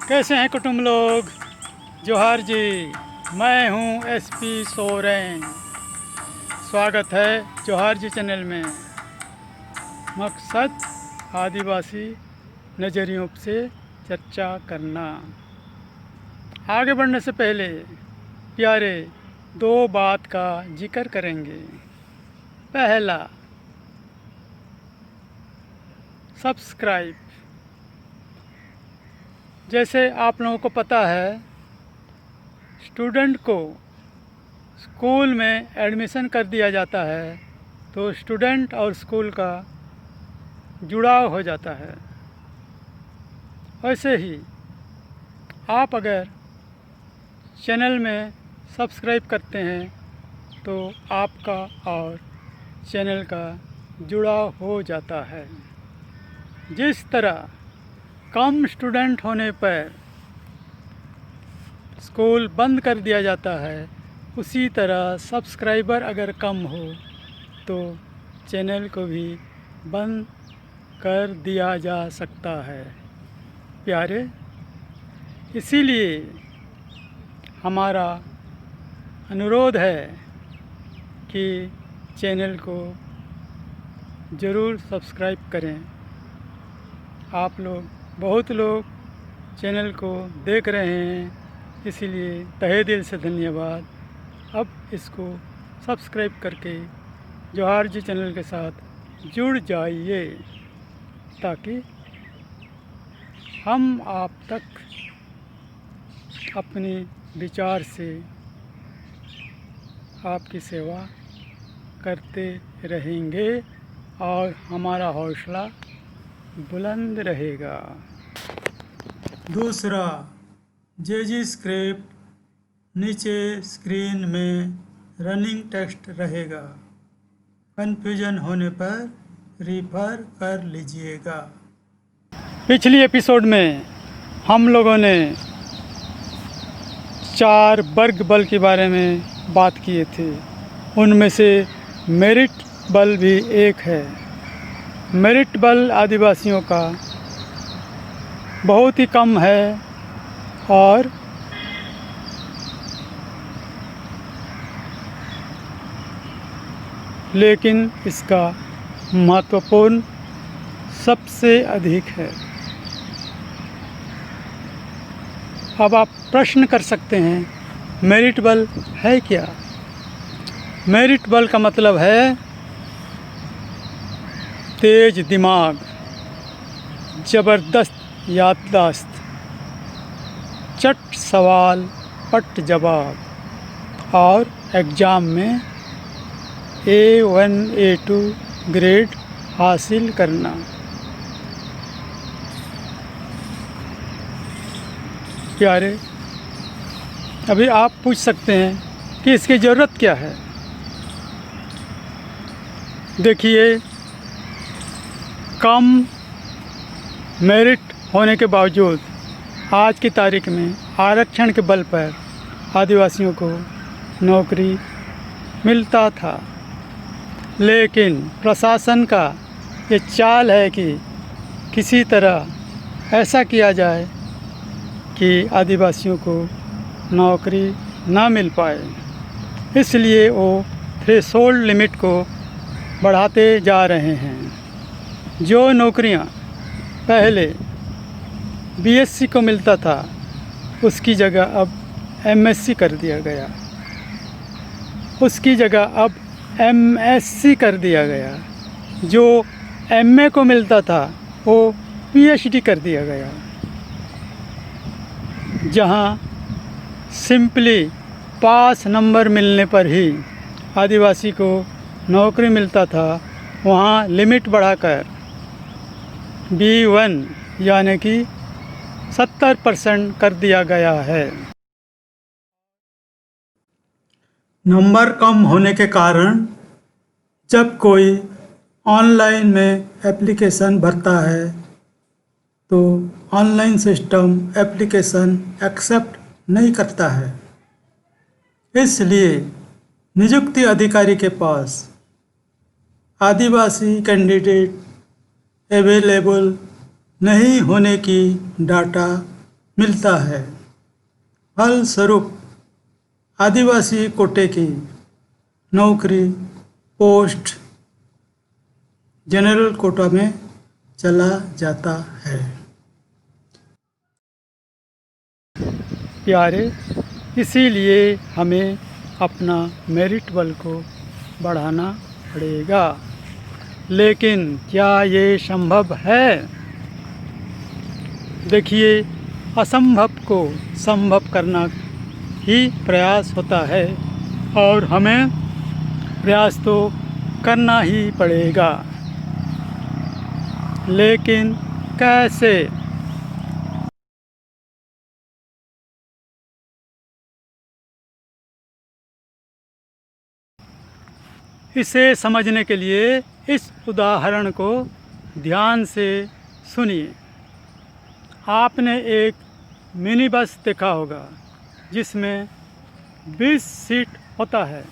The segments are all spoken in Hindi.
कैसे हैं कुटुंब लोग। जोहार जी, मैं हूं एसपी सोरेन। स्वागत है जोहार जी चैनल में। मकसद आदिवासी नज़रियों से चर्चा करना। आगे बढ़ने से पहले प्यारे दो बात का जिक्र करेंगे। पहला, सब्सक्राइब। जैसे आप लोगों को पता है, स्टूडेंट को स्कूल में एडमिशन कर दिया जाता है तो स्टूडेंट और स्कूल का जुड़ाव हो जाता है। वैसे ही आप अगर चैनल में सब्सक्राइब करते हैं तो आपका और चैनल का जुड़ाव हो जाता है। जिस तरह कम स्टूडेंट होने पर स्कूल बंद कर दिया जाता है, उसी तरह सब्सक्राइबर अगर कम हो तो चैनल को भी बंद कर दिया जा सकता है प्यारे। इसीलिए हमारा अनुरोध है कि चैनल को ज़रूर सब्सक्राइब करें। आप लोग बहुत लोग चैनल को देख रहे हैं, इसीलिए तहे दिल से धन्यवाद। अब इसको सब्सक्राइब करके जोहार जी चैनल के साथ जुड़ जाइए ताकि हम आप तक अपने विचार से आपकी सेवा करते रहेंगे और हमारा हौसला बुलंद रहेगा। दूसरा, जेजी स्क्रिप्ट नीचे स्क्रीन में रनिंग टेक्स्ट रहेगा। कन्फ्यूजन होने पर रिफ़र कर लीजिएगा। पिछली एपिसोड में हम लोगों ने 4 वर्ग बल के बारे में बात किए थे। उनमें से मेरिट बल भी एक है। मेरिट बल आदिवासियों का बहुत ही कम है और लेकिन इसका महत्वपूर्ण सबसे अधिक है। अब आप प्रश्न कर सकते हैं, मेरिट बल है क्या? मेरिट बल का मतलब है तेज दिमाग, ज़बरदस्त याददाश्त, चट सवाल पट जवाब और एग्ज़ाम में A1 A2 ग्रेड हासिल करना। प्यारे, अभी आप पूछ सकते हैं कि इसकी ज़रूरत क्या है। देखिए, कम मेरिट होने के बावजूद आज की तारीख में आरक्षण के बल पर आदिवासियों को नौकरी मिलता था। लेकिन प्रशासन का ये चाल है कि किसी तरह ऐसा किया जाए कि आदिवासियों को नौकरी ना मिल पाए। इसलिए वो थ्रेशोल्ड लिमिट को बढ़ाते जा रहे हैं। जो नौकरियां पहले बीएससी को मिलता था, उसकी जगह अब एमएससी कर दिया गया। उसकी जगह अब एमएससी कर दिया गया। जो एमए को मिलता था वो पीएचडी कर दिया गया। जहां सिंपली पास नंबर मिलने पर ही आदिवासी को नौकरी मिलता था, वहां लिमिट बढ़ाकर B1 यानी कि 70% कर दिया गया है। नंबर कम होने के कारण जब कोई ऑनलाइन में एप्लीकेशन भरता है तो ऑनलाइन सिस्टम एप्लीकेशन एक्सेप्ट नहीं करता है। इसलिए नियुक्ति अधिकारी के पास आदिवासी कैंडिडेट अवेलेबल नहीं होने की डाटा मिलता है। फलस्वरूप आदिवासी कोटे की नौकरी पोस्ट जनरल कोटा में चला जाता है। प्यारे, इसीलिए हमें अपना मेरिट बल को बढ़ाना पड़ेगा। लेकिन क्या ये संभव है? देखिए, असंभव को संभव करना ही प्रयास होता है और हमें प्रयास तो करना ही पड़ेगा। लेकिन कैसे? इसे समझने के लिए इस उदाहरण को ध्यान से सुनिए। आपने एक मिनी बस देखा होगा जिसमें 20 सीट होता है।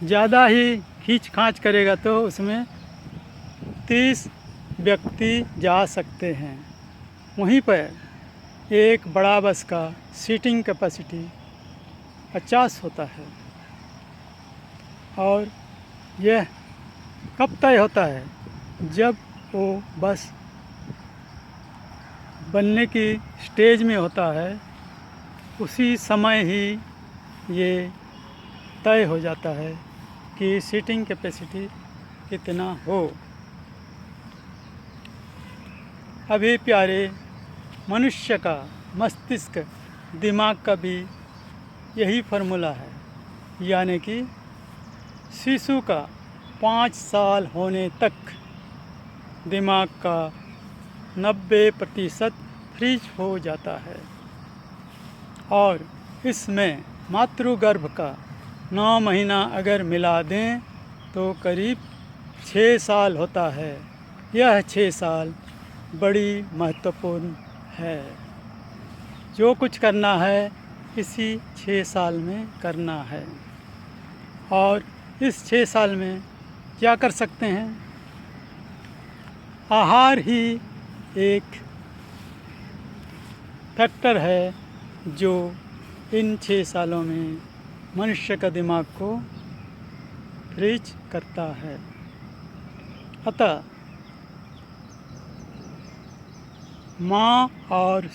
ज़्यादा ही खींच खांच करेगा तो उसमें 30 व्यक्ति जा सकते हैं। वहीं पर एक बड़ा बस का सीटिंग कैपेसिटी 50 होता है। और यह कब तय होता है? जब वो बस बनने की स्टेज में होता है, उसी समय ही ये तय हो जाता है कि सीटिंग कैपेसिटी कितना हो। अभी प्यारे, मनुष्य का मस्तिष्क, दिमाग का भी यही फार्मूला है। यानी कि शिशु का 5 साल होने तक दिमाग का 90% फ्रीज हो जाता है और इसमें मातृगर्भ का 9 महीना अगर मिला दें तो करीब 6 साल होता है। यह 6 साल बड़ी महत्वपूर्ण है। जो कुछ करना है इसी 6 साल में करना है। और इस 6 साल में क्या कर सकते हैं? आहार ही एक फैक्टर है जो इन 6 सालों में मनुष्य का दिमाग को फ्रीज करता है। अतः माँ और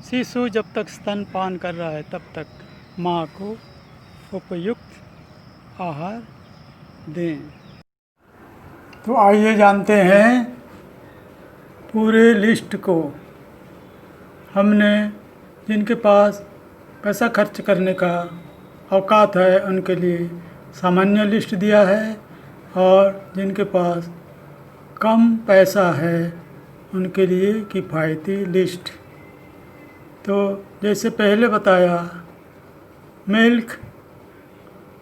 शिशु जब तक स्तनपान कर रहा है तब तक माँ को उपयुक्त आहार दें। तो आइए जानते हैं पूरे लिस्ट को। हमने जिनके पास पैसा खर्च करने का औकात है उनके लिए सामान्य लिस्ट दिया है और जिनके पास कम पैसा है उनके लिए किफ़ायती लिस्ट। तो जैसे पहले बताया,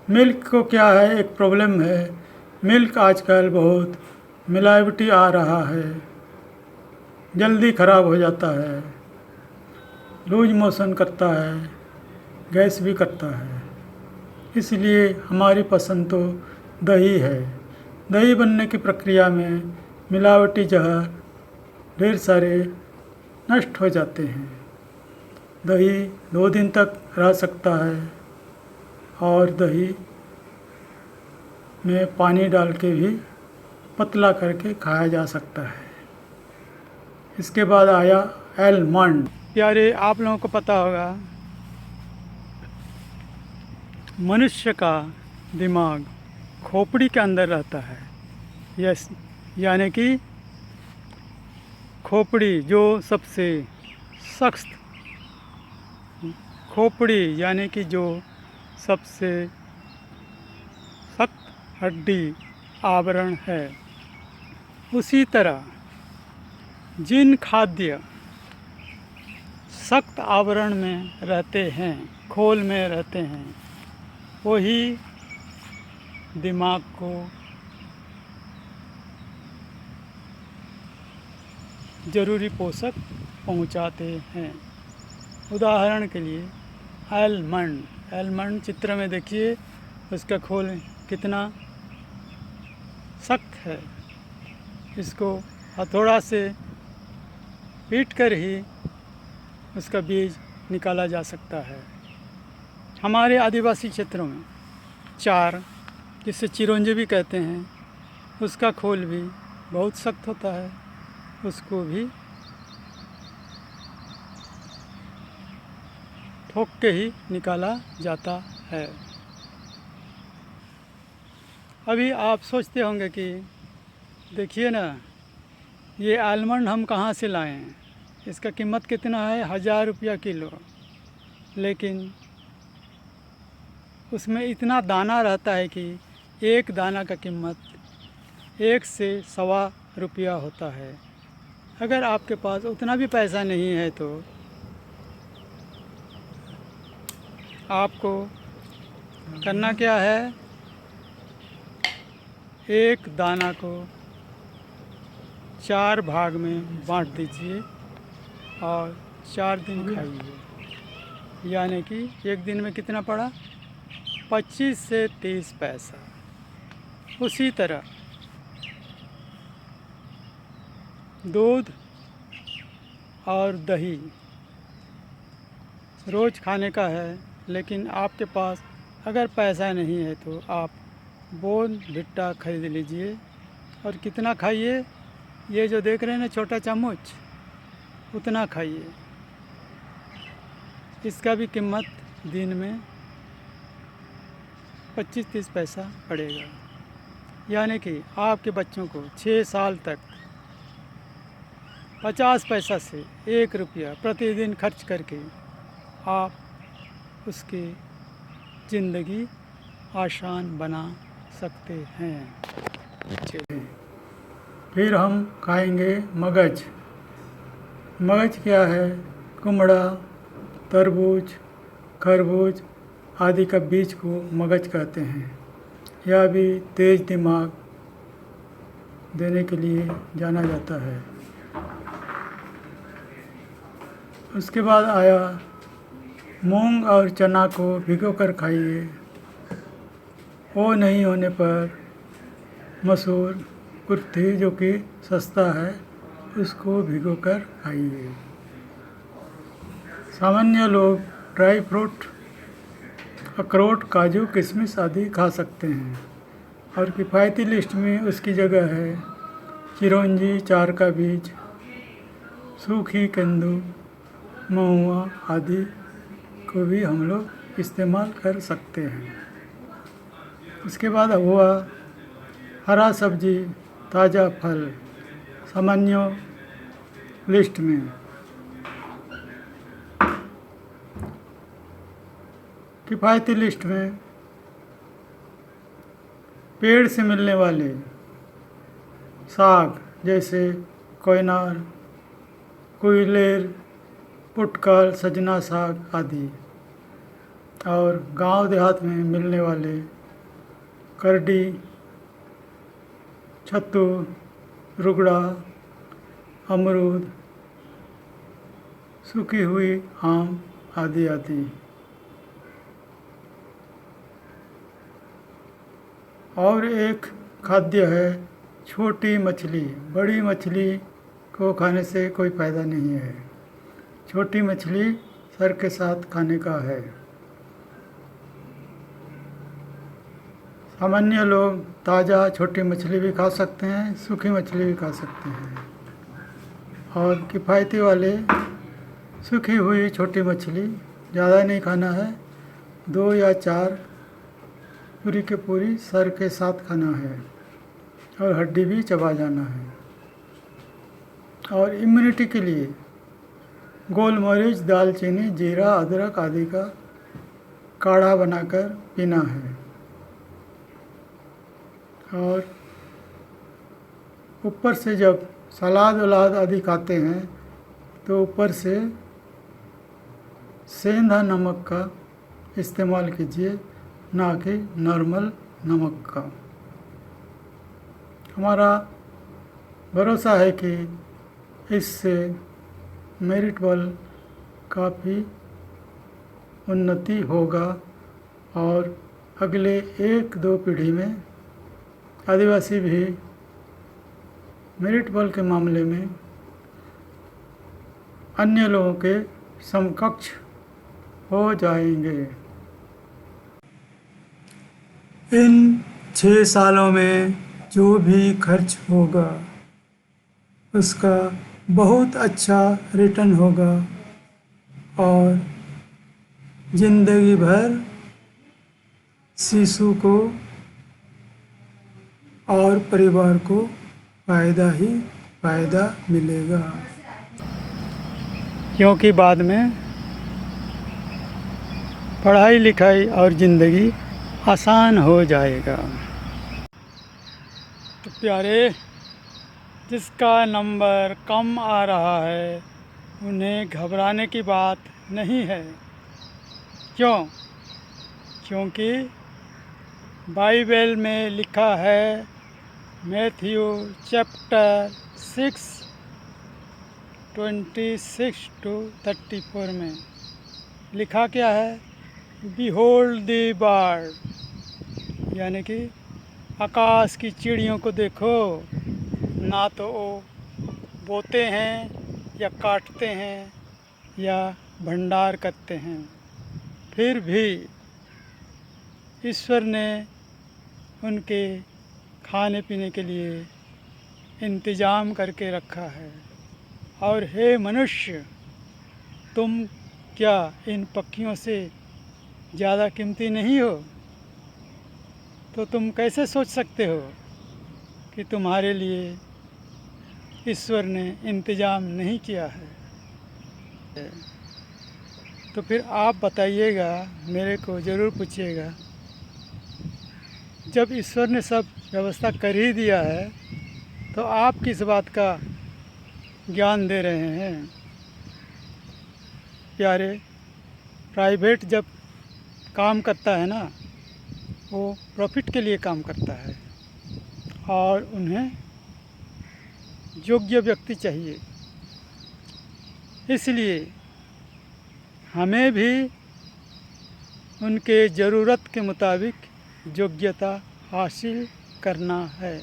मिल्क को क्या है, एक प्रॉब्लम है। मिल्क आजकल बहुत मिलावटी आ रहा है, जल्दी ख़राब हो जाता है, लूज मोशन करता है, गैस भी करता है। इसलिए हमारी पसंद तो दही है। दही बनने की प्रक्रिया में मिलावटी जहर ढेर सारे नष्ट हो जाते हैं। दही 2 दिन तक रह सकता है और दही में पानी डाल के भी पतला करके खाया जा सकता है। इसके बाद आया आलमंड। प्यारे, आप लोगों को पता होगा मनुष्य का दिमाग खोपड़ी के अंदर रहता है। यस, यानी कि खोपड़ी जो सबसे सख्त, खोपड़ी यानी कि जो सबसे सख्त हड्डी आवरण है। उसी तरह जिन खाद्य सख्त आवरण में रहते हैं, खोल में रहते हैं, वही दिमाग को ज़रूरी पोषक पहुंचाते हैं। उदाहरण के लिए आलमंड चित्र में देखिए, उसका खोल कितना सख्त है। इसको हथौड़ा से पीट कर ही उसका बीज निकाला जा सकता है। हमारे आदिवासी क्षेत्रों में चार, जिसे चिरौंजी भी कहते हैं, उसका खोल भी बहुत सख्त होता है, उसको भी ठोक के ही निकाला जाता है। अभी आप सोचते होंगे कि देखिए ना, ये आलमंड हम कहाँ से लाए हैं, इसका कीमत कितना है, 1000 रुपया किलो। लेकिन उसमें इतना दाना रहता है कि एक दाना का कीमत 1 से सवा रुपया होता है। अगर आपके पास उतना भी पैसा नहीं है तो आपको करना क्या है, एक दाना को 4 भाग में बांट दीजिए और 4 दिन खाइए। यानी कि एक दिन में कितना पड़ा, 25 से 30 पैसा। उसी तरह दूध और दही रोज़ खाने का है, लेकिन आपके पास अगर पैसा नहीं है तो आप बोर्नविटा खरीद लीजिए और कितना खाइए, ये जो देख रहे हैं ना छोटा चम्मच, उतना खाइए। इसका भी कीमत दिन में 25-30 पैसा पड़ेगा। यानी कि आपके बच्चों को 6 साल तक 50 पैसा से 1 रुपया प्रतिदिन खर्च करके आप उसकी ज़िंदगी आसान बना सकते हैं। चलिए, फिर हम खाएंगे मगज। मगज क्या है, कुमड़ा, तरबूज, खरबूज आदि का बीज को मगज कहते हैं। यह भी तेज दिमाग देने के लिए जाना जाता है। उसके बाद आया मूंग और चना को भिगोकर खाइए। वो नहीं होने पर मसूर, कुर्थी जो कि सस्ता है, उसको भिगोकर खाइए। सामान्य लोग ड्राई फ्रूट, अखरोट, काजू, किशमिश आदि खा सकते हैं। और किफ़ायती लिस्ट में उसकी जगह है चिरौंजी, चार का बीज, सूखी कद्दू, महुआ आदि को भी हम लोग इस्तेमाल कर सकते हैं। उसके बाद हुआ हरा सब्जी, ताज़ा फल। सामान्य लिस्ट में किफ़ायती लिस्ट में पेड़ से मिलने वाले साग जैसे कोयनार, कुइलेर, पुटकाल, सजना साग आदि, और गांव देहात में मिलने वाले करडी, छत्तू, रुगड़ा, अमरूद, सूखी हुई आम आदि आदि। और एक खाद्य है छोटी मछली। बड़ी मछली को खाने से कोई फ़ायदा नहीं है। छोटी मछली सर के साथ खाने का है। सामान्य लोग ताज़ा छोटी मछली भी खा सकते हैं, सूखी मछली भी खा सकते हैं। और किफ़ायती वाले सूखी हुई छोटी मछली ज़्यादा नहीं खाना है, 2 या 4 पूरी के पूरी सर के साथ खाना है और हड्डी भी चबा जाना है। और इम्यूनिटी के लिए गोल मरीच, दालचीनी, जीरा, अदरक आदि का काढ़ा बनाकर पीना है। और ऊपर से जब सलाद वलाद आदि खाते हैं तो ऊपर से सेंधा नमक का इस्तेमाल कीजिए, ना कि नॉर्मल नमक का। हमारा भरोसा है कि इससे मेरिट बल काफ़ी उन्नति होगा और अगले 1-2 पीढ़ी में आदिवासी भी मेरिट बल के मामले में अन्य लोगों के समकक्ष हो जाएंगे। इन 6 सालों में जो भी खर्च होगा उसका बहुत अच्छा रिटर्न होगा और ज़िंदगी भर शिशु को और परिवार को फ़ायदा ही फ़ायदा मिलेगा, क्योंकि बाद में पढ़ाई लिखाई और ज़िंदगी आसान हो जाएगा। तो प्यारे, जिसका नंबर कम आ रहा है उन्हें घबराने की बात नहीं है। क्यों? क्योंकि बाइबल में लिखा है, मैथ्यू चैप्टर 6 26-34 में लिखा क्या है? बिहोल्ड द बर्ड, यानी कि आकाश की चिड़ियों को देखो, ना तो वो बोते हैं या काटते हैं या भंडार करते हैं, फिर भी ईश्वर ने उनके खाने पीने के लिए इंतज़ाम करके रखा है। और हे मनुष्य, तुम क्या इन पक्षियों से ज़्यादा कीमती नहीं हो? तो तुम कैसे सोच सकते हो कि तुम्हारे लिए ईश्वर ने इंतज़ाम नहीं किया है? तो फिर आप बताइएगा, मेरे को ज़रूर पूछिएगा, जब ईश्वर ने सब व्यवस्था कर ही दिया है तो आप किस बात का ज्ञान दे रहे हैं? प्यारे, प्राइवेट जब काम करता है ना, वो प्रॉफिट के लिए काम करता है और उन्हें योग्य व्यक्ति चाहिए। इसलिए हमें भी उनके ज़रूरत के मुताबिक योग्यता हासिल करना है।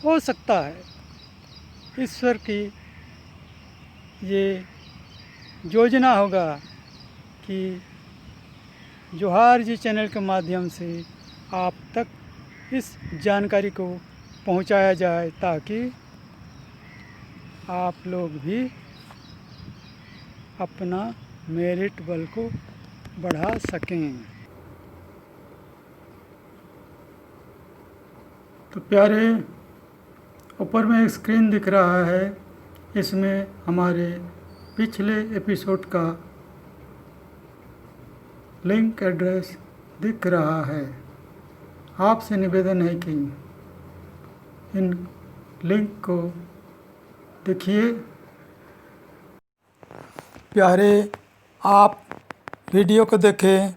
हो सकता है ईश्वर की ये योजना होगा कि जोहार जी चैनल के माध्यम से आप तक इस जानकारी को पहुंचाया जाए, ताकि आप लोग भी अपना मेरिट बल को बढ़ा सकें। तो प्यारे, ऊपर में एक स्क्रीन दिख रहा है, इसमें हमारे पिछले एपिसोड का लिंक एड्रेस दिख रहा है। आपसे निवेदन है कि इन लिंक को देखिए। प्यारे, आप वीडियो को देखें,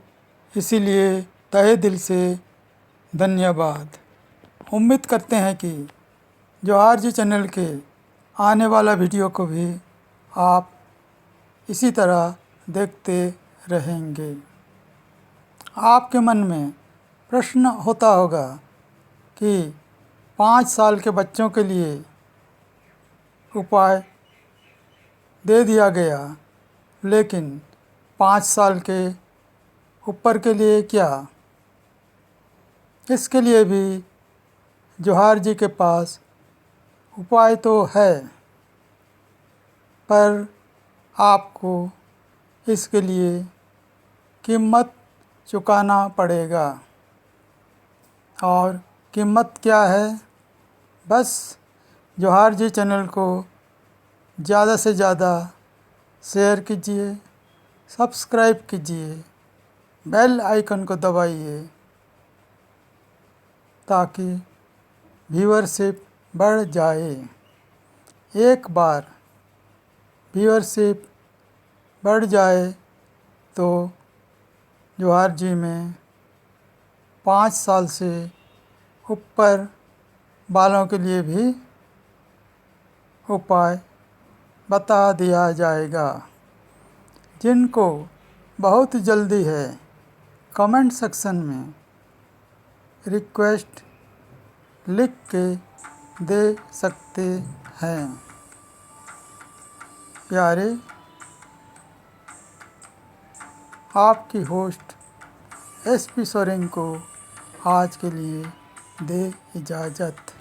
इसीलिए तहे दिल से धन्यवाद। उम्मीद करते हैं कि जोहार जी चैनल के आने वाला वीडियो को भी आप इसी तरह देखते रहेंगे। आपके मन में प्रश्न होता होगा कि 5 साल के बच्चों के लिए उपाय दे दिया गया, लेकिन 5 साल के ऊपर के लिए क्या? इसके लिए भी जोहार जी के पास उपाय तो है, पर आपको इसके लिए कीमत चुकाना पड़ेगा। और कीमत क्या है? बस जोहार जी चैनल को ज़्यादा से ज़्यादा शेयर कीजिए, सब्सक्राइब कीजिए, बेल आइकन को दबाइए, ताकि व्यूअरशिप बढ़ जाए। एक बार व्यूअरशिप बढ़ जाए तो जोहार जी में 5 साल से ऊपर वालों के लिए भी उपाय बता दिया जाएगा। जिनको बहुत जल्दी है, कमेंट सेक्शन में रिक्वेस्ट लिख के दे सकते हैं। प्यारे, आपकी होस्ट SP सोरेन को आज के लिए दे इजाज़त।